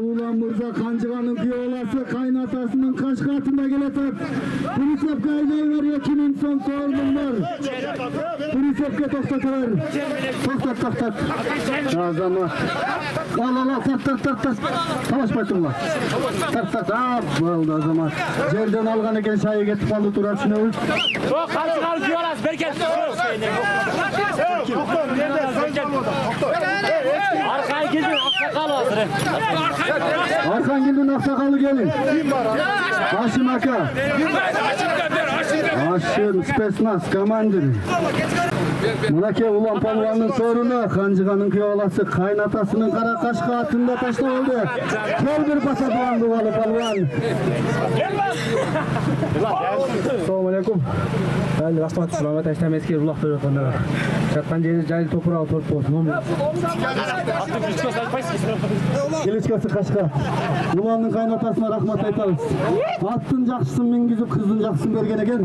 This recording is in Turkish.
Ulan Murza Kancıgan'ın piyolası kaynatasının kaç katında geletek. Turisep kaynayı veriyor kimin son sorunlar. Turisep'e toktatır. Toktat. Nazama. Al tat. Savaş başımla. Tat. Oldu o zaman. Cerden algan eken sayı getip aldı durar şuna. Çok Kancıgan piyolası berken. Arkaya gidin aksakalı olsun. Arkan gidin aksakalı gelin. Haşim Aka. Haşim Spesnas Kamandır. Munake ulan palvanın sorunu Kancıgan'ın piyolası kaynatasının kara kaş katında taşla oldu. Gel bir basa duvan duvalı palvan. Assalamualaikum. Ben rahmat selamet işlemeski rulah buyurkanlar. Çatkan cahil toprağı oturup olsun. Kiliçkası kaşka. Ulanın kaynatasına rahmat aytarız. Attın jakşısın mingizip kızdın jakşısın bergene gel.